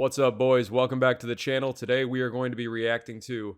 What's up, boys? Welcome back to the channel. Today we are going to be reacting to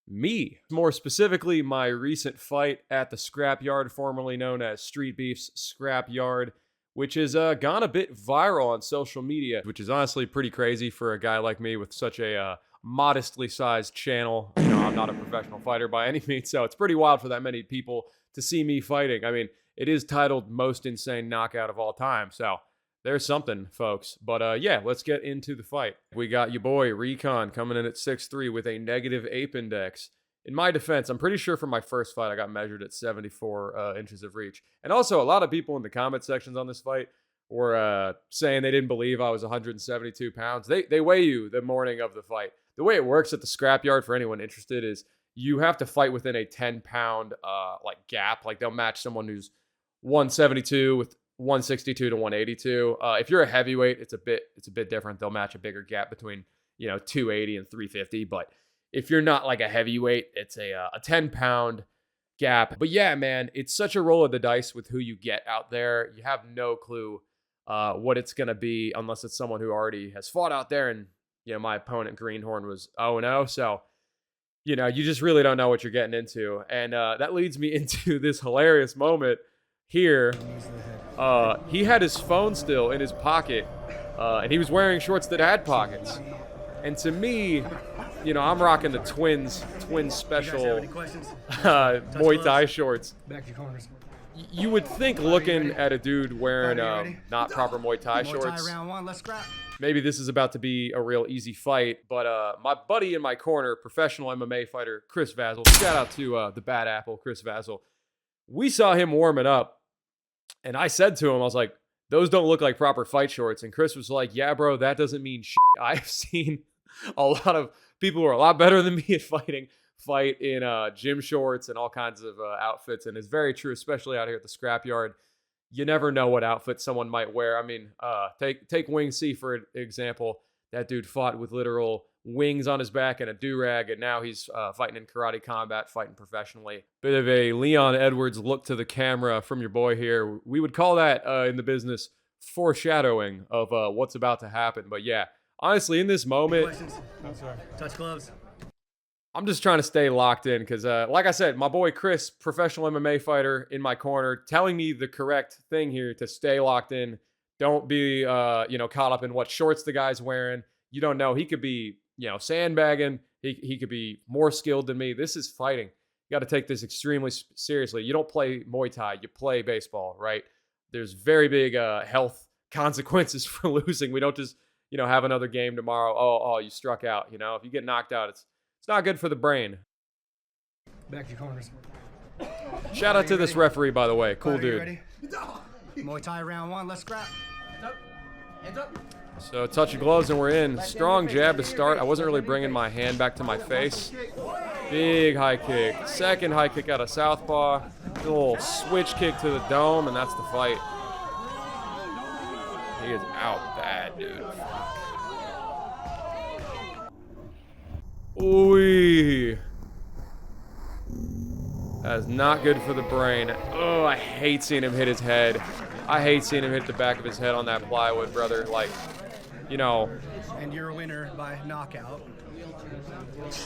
me. More specifically, my recent fight at the Scrapyard, formerly known as Streetbeefs Scrapyard, which has gone a bit viral on social media, which is honestly pretty crazy for a guy like me with such a modestly sized channel. You know, I'm not a professional fighter by any means, so it's pretty wild for that many people to see me fighting. I mean, it is titled Most Insane Knockout of All Time, so there's something, folks. But yeah, let's get into the fight. We got your boy, Recon, coming in at 6'3" with a negative ape index. In my defense, I'm pretty sure for my first fight, I got measured at 74 inches of reach. And also, a lot of people in the comment sections on this fight were saying they didn't believe I was 172 pounds. They weigh you the morning of the fight. The way it works at the Scrapyard, for anyone interested, is you have to fight within a 10-pound like gap. Like, they'll match someone who's 172 with 162 to 182. If you're a heavyweight, it's a bit different. They'll match a bigger gap between 280 and 350. But if you're not like a heavyweight, it's a 10-pound gap. But yeah, man, it's such a roll of the dice with who you get out there. You have no clue what it's gonna be unless it's someone who already has fought out there. And my opponent Greenhorn was 0-0, so you just really don't know what you're getting into. And that leads me into this hilarious moment here. He had his phone still in his pocket, and he was wearing shorts that had pockets. And to me, I'm rocking the twin special Muay Thai shorts. Back to your corners. You would think, looking at a dude wearing not proper Muay Thai shorts, round one, let's scrap. maybe this is about to be a real easy fight. But my buddy in my corner, professional MMA fighter Chris Vazel, shout out to the Bad Apple, Chris Vazel. We saw him warming up, and I said to him, I was like, those don't look like proper fight shorts. And Chris was like, yeah, bro, that doesn't mean shit. I've seen a lot of people who are a lot better than me at fighting fight in gym shorts and all kinds of outfits. And it's very true, especially out here at the Scrapyard. You never know what outfit someone might wear. I mean, take Wing C for example. That dude fought with literal wings on his back and a do-rag, and now he's fighting in karate combat, fighting professionally. Bit of a Leon Edwards look to the camera from your boy here. We would call that in the business foreshadowing of what's about to happen. But yeah, honestly, in this moment, Touch gloves. I'm just trying to stay locked in because, like I said, my boy Chris, professional MMA fighter in my corner, telling me the correct thing here to stay locked in. Don't be, caught up in what shorts the guy's wearing. You don't know. He could be, sandbagging. He could be more skilled than me. This is fighting. You got to take this extremely seriously. You don't play Muay Thai. You play baseball, right? There's very big health consequences for losing. We don't just, have another game tomorrow. Oh, you struck out. If you get knocked out, it's not good for the brain. Back to your corners. Shout out to this referee, by the way. Cool dude. Ready? Muay Thai round one, let's scrap. Hands up. So touch of gloves and we're in. Strong jab to start. I wasn't really bringing my hand back to my face. Big high kick. Second high kick out of southpaw. A little switch kick to the dome, and that's the fight. He is out bad, dude. Ooh. That is not good for the brain. Oh, I hate seeing him hit his head. I hate seeing him hit the back of his head on that plywood, brother. Like, And you're a winner by knockout.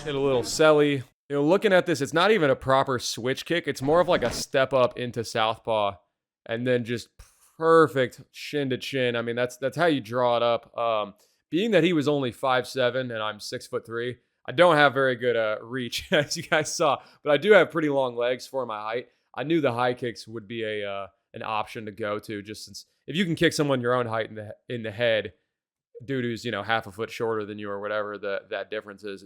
hit a little celly. Looking at this, it's not even a proper switch kick. It's more of like a step up into southpaw and then just perfect chin to chin. I mean, that's how you draw it up. Being that he was only 5'7" and I'm 6'3", I don't have very good reach, as you guys saw, but I do have pretty long legs for my height. I knew the high kicks would be an option to go to, just since if you can kick someone your own height in the head, dude who's half a foot shorter than you or whatever that difference is,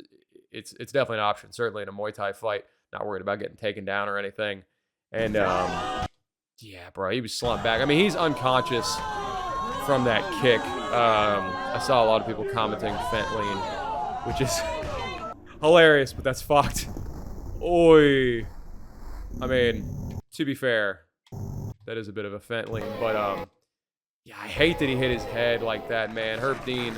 it's definitely an option. Certainly in a Muay Thai fight, not worried about getting taken down or anything. And yeah, bro, he was slumped back. I mean, he's unconscious from that kick. I saw a lot of people commenting fent lean, which is hilarious, but that's fucked. Oi. I mean, to be fair, that is a bit of a fent lean, but yeah, I hate that he hit his head like that, man. Herb Dean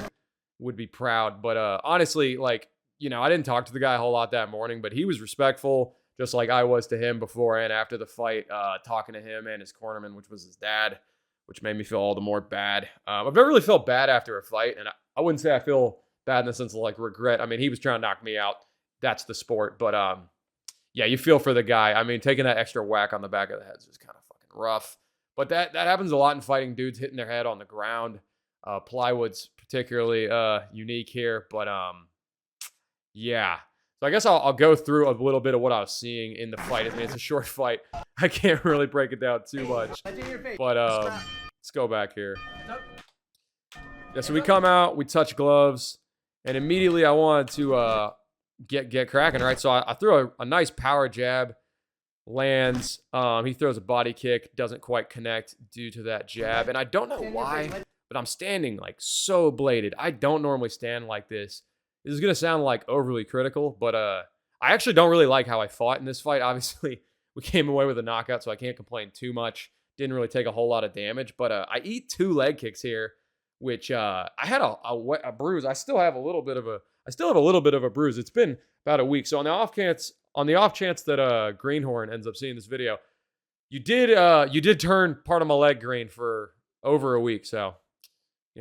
would be proud, but honestly, like, I didn't talk to the guy a whole lot that morning, but he was respectful, just like I was to him before and after the fight, talking to him and his cornerman, which was his dad, which made me feel all the more bad. I've never really felt bad after a fight, and I wouldn't say I feel bad in the sense of like regret. I mean, he was trying to knock me out. That's the sport. But yeah, you feel for the guy. I mean, taking that extra whack on the back of the head is just kind of fucking rough. But that happens a lot in fighting, dudes hitting their head on the ground. Plywood's particularly unique here, but yeah. So I guess I'll go through a little bit of what I was seeing in the fight. I mean, it's a short fight. I can't really break it down too much. But let's go back here. Yeah, so we come out, we touch gloves, and immediately I wanted to get cracking, right? So I threw a nice power jab, lands. He throws a body kick, doesn't quite connect due to that jab. And I don't know why, but I'm standing like so bladed. I don't normally stand like this. This is going to sound like overly critical, but I actually don't really like how I fought in this fight. Obviously, we came away with a knockout, so I can't complain too much. Didn't really take a whole lot of damage, but I eat 2 leg kicks here, which I had a bruise. I still have a little bit of a bruise. It's been about a week. So on the off chance that Greenhorn ends up seeing this video, you did turn part of my leg green for over a week, so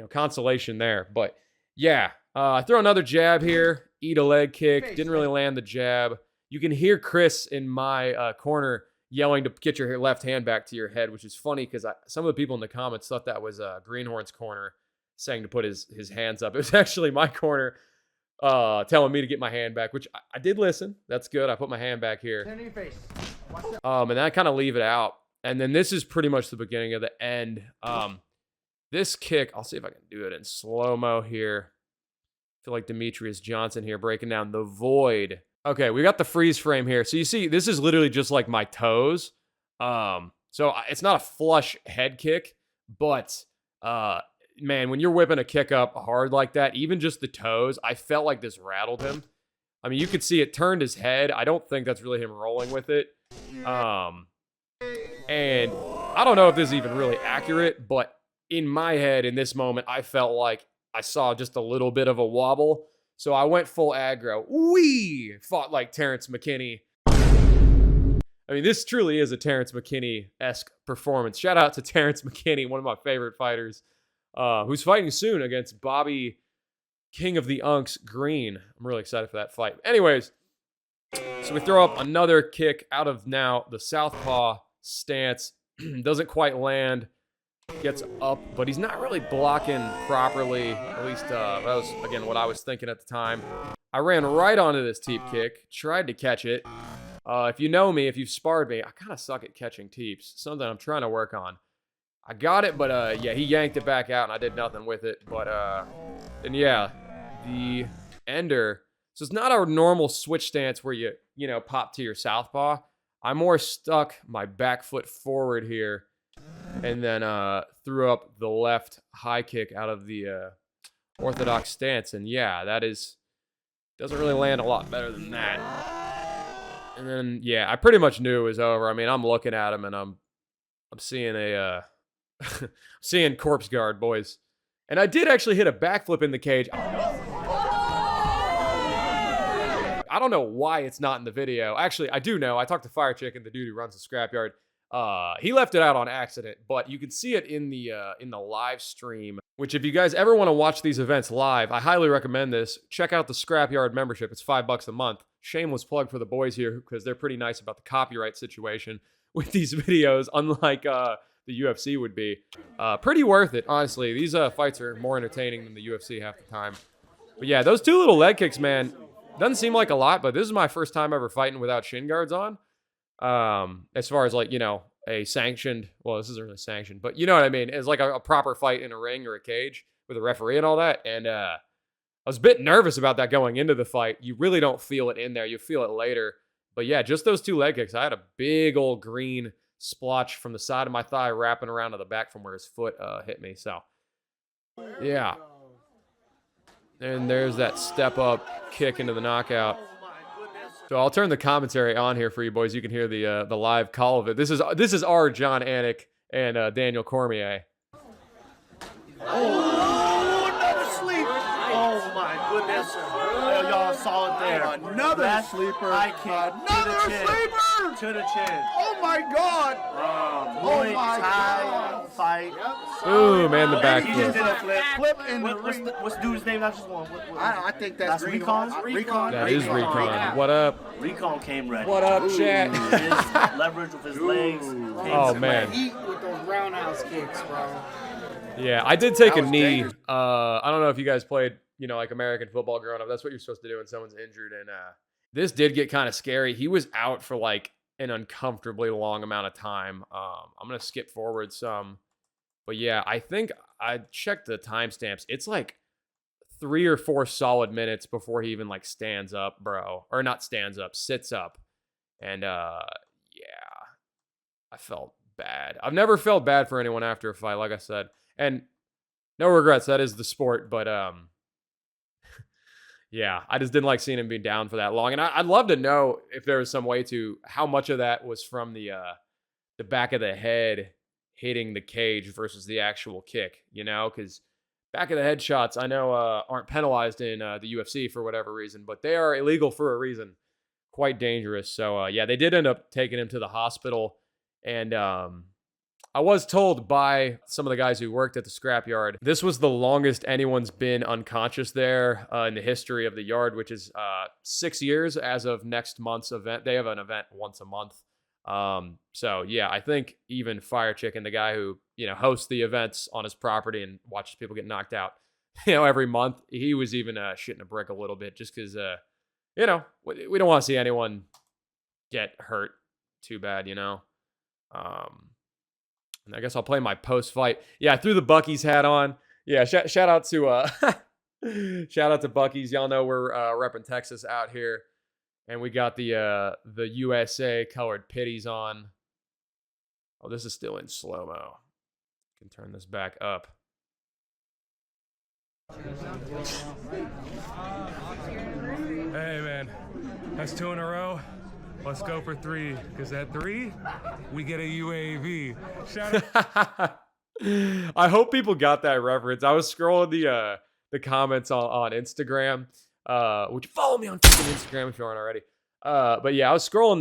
consolation there. But yeah. I throw another jab here, eat a leg kick, didn't really land the jab. You can hear Chris in my corner yelling to get your left hand back to your head, which is funny because some of the people in the comments thought that was Greenhorn's corner saying to put his hands up. It was actually my corner telling me to get my hand back, which I did listen. That's good. I put my hand back here. And then I kind of leave it out. And then this is pretty much the beginning of the end. This kick, I'll see if I can do it in slow-mo here. I feel like Demetrius Johnson here breaking down the void. Okay, we got the freeze frame here. So you see, this is literally just like my toes. So it's not a flush head kick, but man, when you're whipping a kick up hard like that, even just the toes, I felt like this rattled him. I mean, you could see it turned his head. I don't think that's really him rolling with it. And I don't know if this is even really accurate, but in my head, in this moment, I felt like I saw just a little bit of a wobble. So I went full aggro. Wee! Fought like Terrence McKinney. I mean, this truly is a Terrence McKinney-esque performance. Shout out to Terrence McKinney, one of my favorite fighters, who's fighting soon against Bobby King of the Unks Green. I'm really excited for that fight. Anyways, so we throw up another kick out of now the southpaw stance. Doesn't quite land. Gets up, but he's not really blocking properly. At least that was, again, what I was thinking at the time. I ran right onto this teep kick, tried to catch it. If you know me, if you've sparred me, I kind of suck at catching teeps. Something I'm trying to work on. I got it, but yeah, he yanked it back out, and I did nothing with it. But and yeah, the ender. So it's not a normal switch stance where you pop to your southpaw. I more stuck my back foot forward here. And then threw up the left high kick out of the orthodox stance. And yeah, doesn't really land a lot better than that. And then, yeah, I pretty much knew it was over. I mean, I'm looking at him and I'm seeing seeing corpse guard, boys. And I did actually hit a backflip in the cage. I don't know why it's not in the video. Actually, I do know. I talked to Fire Chicken, the dude who runs the Scrapyard. He left it out on accident, but you can see it in the live stream, which if you guys ever want to watch these events live, I highly recommend this. Check out the Scrapyard membership. It's $5 a month. Shameless plug for the boys here because they're pretty nice about the copyright situation with these videos, unlike the UFC would be. Pretty worth it, honestly. These fights are more entertaining than the UFC half the time. But yeah, those 2 little leg kicks, man, doesn't seem like a lot, but this is my first time ever fighting without shin guards on. As far as like, a sanctioned, well, this isn't really sanctioned, but you know what I mean? It's like a proper fight in a ring or a cage with a referee and all that. And, I was a bit nervous about that going into the fight. You really don't feel it in there. You feel it later. But yeah, just those 2 leg kicks. I had a big old green splotch from the side of my thigh wrapping around to the back from where his foot, hit me. So yeah. And there's that step up kick into the knockout. So I'll turn the commentary on here for you boys. You can hear the live call of it. This is our John Anik and Daniel Cormier. Oh, another sleep. Oh my goodness. Oh, y'all saw it there. Another sleeper. High kick. Another sleeper. To the chin. Oh my God. Muay Thai. fight. Ooh, man, the He just did backflip. a flip. Flip in the What's ring. what's dude's name? Not just one. I think that's Recon. Recon. That is Recon. What up? Recon came ready. What up, chat? His leverage with his legs. Oh, man. Eat with those roundhouse kicks, bro. Yeah, I did take That a was knee. dangerous. I don't know if you guys played, like American football growing up. That's what you're supposed to do when someone's injured. And this did get kind of scary. He was out for like an uncomfortably long amount of time. I'm going to skip forward some. But yeah, I think I checked the timestamps. It's like 3 or 4 solid minutes before he even like stands up, bro. Or not stands up, sits up. And yeah, I felt bad. I've never felt bad for anyone after a fight, like I said. And no regrets, that is the sport. But yeah, I just didn't like seeing him be down for that long. And I'd love to know if there was some way to how much of that was from the back of the head hitting the cage versus the actual kick, because back of the head shots I know aren't penalized in the UFC for whatever reason, but they are illegal for a reason. Quite dangerous. So yeah, they did end up taking him to the hospital. And I was told by some of the guys who worked at the scrapyard, this was the longest anyone's been unconscious there in the history of the yard, which is 6 years as of next month's event. They have an event once a month. So yeah, I think even Fire Chicken, the guy who, hosts the events on his property and watches people get knocked out, every month, he was even shitting a brick a little bit just because, we don't want to see anyone get hurt too bad, and I guess I'll play my post-fight. Yeah, I threw the Buc-ee's hat on. Yeah, shout out to shout out to Buc-ee's. Y'all know we're repping Texas out here. And we got the USA colored pitties on. Oh, this is still in slow-mo. Can turn this back up. Hey, man. That's 2 in a row. Let's go for 3. Because at 3, we get a UAV. Shout out. I hope people got that reference. I was scrolling the comments on Instagram. Would you follow me on Instagram if you aren't already? But yeah, I was scrolling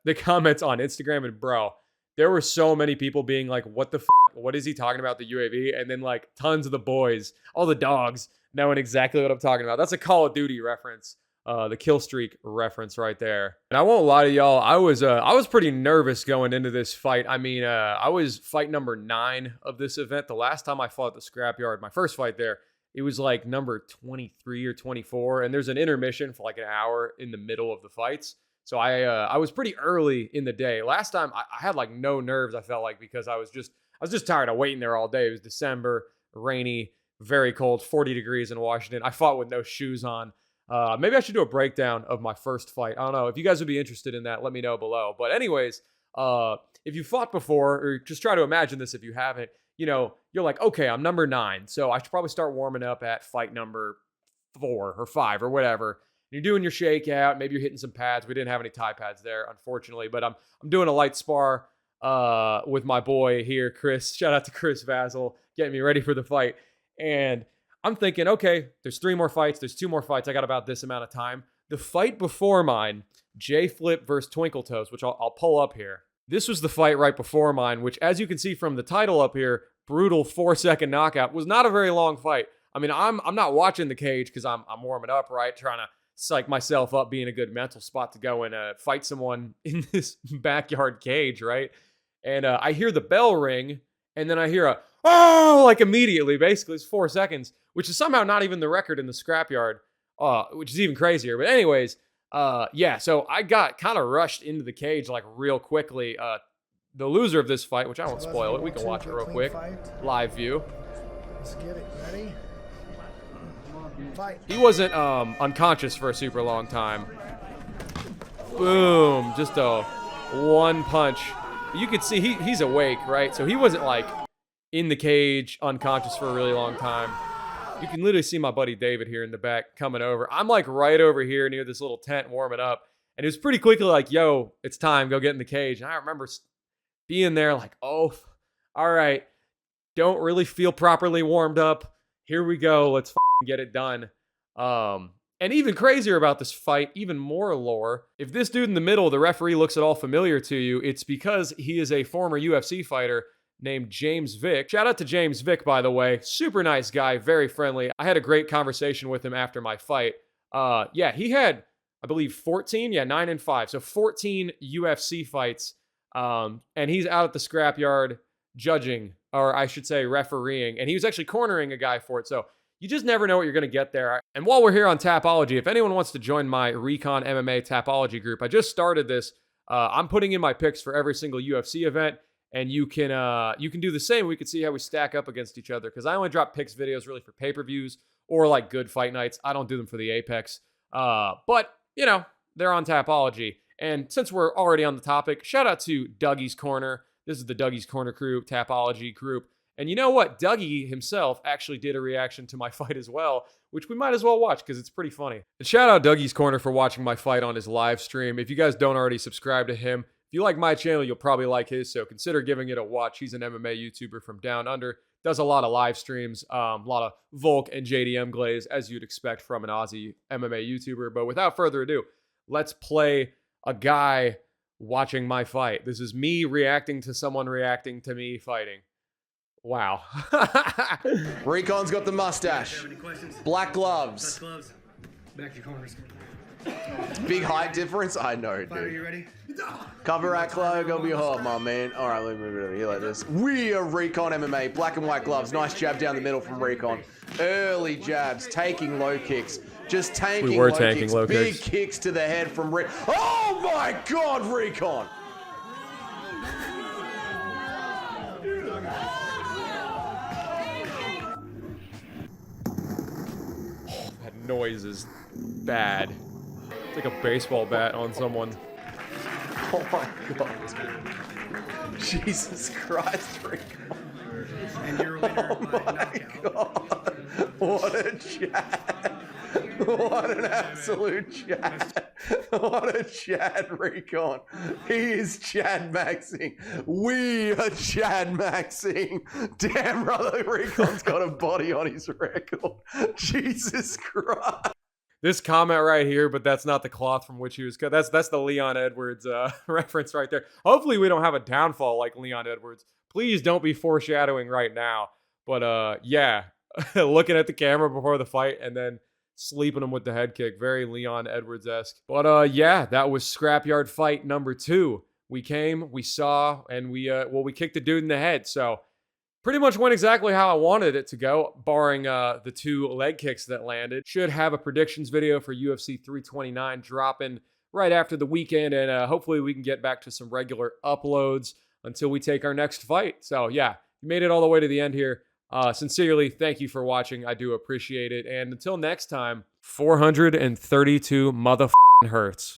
the comments on Instagram, and bro, there were so many people being like, what the what is he talking about, the UAV? And then like tons of the boys, all the dogs, knowing exactly what I'm talking about. That's a Call of Duty reference, the kill streak reference right there. And I won't lie to y'all, I was pretty nervous going into this fight. I mean, I was fight number 9 of this event. The last time I fought at the scrapyard, my first fight there, it was like number 23 or 24, and there's an intermission for like an hour in the middle of the fights. So I was pretty early in the day. Last time I had like no nerves, I felt like, because I was just tired of waiting there all day. It was December, rainy, very cold, 40 degrees in Washington. I fought with no shoes on. Maybe I should do a breakdown of my first fight. I don't know. If you guys would be interested in that, let me know below. But anyways, if you fought before, or just try to imagine this if you haven't, you're like, okay, I'm number 9. So I should probably start warming up at fight number 4 or 5 or whatever. You're doing your shakeout. Maybe you're hitting some pads. We didn't have any Thai pads there, unfortunately. But I'm doing a light spar with my boy here, Chris. Shout out to Chris Vassell, getting me ready for the fight. And I'm thinking, okay, there's 3 more fights. There's 2 more fights. I got about this amount of time. The fight before mine, J Flip versus Twinkle Toes, which I'll pull up here. This was the fight right before mine, which, as you can see from the title up here, brutal 4-second knockout, was not a very long fight. I mean, I'm not watching the cage because I'm warming up, right? Trying to psych myself up, be in a good mental spot to go and fight someone in this backyard cage, right? And I hear the bell ring, and then I hear like immediately, basically, it's 4 seconds, which is somehow not even the record in the scrapyard, which is even crazier. But anyways, yeah, so I got kind of rushed into the cage like real quickly. The loser of this fight, which I won't spoil it, we can watch it real quick, live view. Let's get it. Ready? Fight. He wasn't unconscious for a super long time. Boom, just a one punch. You could see he's awake, right? So he wasn't like in the cage, unconscious for a really long time. You can literally see my buddy David here in the back coming over. I'm like right over here near this little tent warming up. And it was pretty quickly like, yo, it's time, go get in the cage. And I remember being there like, oh, all right, don't really feel properly warmed up. Here we go, let's get it done. And even crazier about this fight, even more lore, if this dude in the middle, the referee, looks at all familiar to you, it's because he is a former UFC fighter named James Vick. Shout out to James Vick, by the way. Super nice guy, very friendly. I had a great conversation with him after my fight. Yeah, he had, I believe, 14, 9 and 5. So 14 UFC fights. And he's out at the Scrapyard judging, or I should say refereeing. And he was actually cornering a guy for it. So you just never know what you're going to get there. And while we're here on Tapology, if anyone wants to join my Recon MMA Tapology group, I just started this. I'm putting in my picks for every single UFC event, and you can do the same. We can see how we stack up against each other, because I only drop picks videos really for pay-per-views or like good fight nights. I don't do them for the Apex. But, you know, they're on Tapology. And since we're already on the topic, shout out to Dougie's Corner. This is the Dougie's Corner crew, Tapology group. And you know what? Dougie himself actually did a reaction to my fight as well, which we might as well watch because it's pretty funny. And shout out Dougie's Corner for watching my fight on his live stream. If you guys don't already subscribe to him, if you like my channel, you'll probably like his, so consider giving it a watch. He's an MMA YouTuber from down under, does a lot of live streams, a lot of Volk and JDM glaze, as you'd expect from an Aussie MMA YouTuber. But without further ado, let's play a guy watching my fight. This is me reacting to someone reacting to me fighting. Wow. Recon's got the mustache. Black gloves. Back to your corners. Big height difference? I know, Fire, dude. you ready? Cover rack cloak, gonna be hot, my man. Alright, let me move it over here like this. We are Recon MMA. Black and white gloves. Nice jab down the middle from Recon. Early jabs, taking low kicks. Just tanking We were low tanking kicks. low Big kicks. kicks to the head from Recon. Oh my god, Recon! That noise is bad. It's like a baseball bat on someone. Oh my god. Jesus Christ, Recon. And you're a winner Oh by my knockout. god. What a chat. What an absolute chat. What a Chad Recon. He is Chad Maxing. We are Chad Maxing. Damn, brother, Recon's got a body on his record. Jesus Christ. This comment right here, but that's not the cloth from which he was cut. That's the Leon Edwards reference right there. Hopefully we don't have a downfall like Leon Edwards. Please don't be foreshadowing right now. But yeah, looking at the camera before the fight and then sleeping him with the head kick. Very Leon Edwards-esque. But yeah, that was Scrapyard fight number 2. We came, we saw, and we kicked the dude in the head. So pretty much went exactly how I wanted it to go, barring the 2 leg kicks that landed. Should have a predictions video for UFC 329 dropping right after the weekend, and hopefully we can get back to some regular uploads until we take our next fight. So yeah, you made it all the way to the end here. Sincerely, thank you for watching. I do appreciate it. And until next time, 432 motherfucking hertz.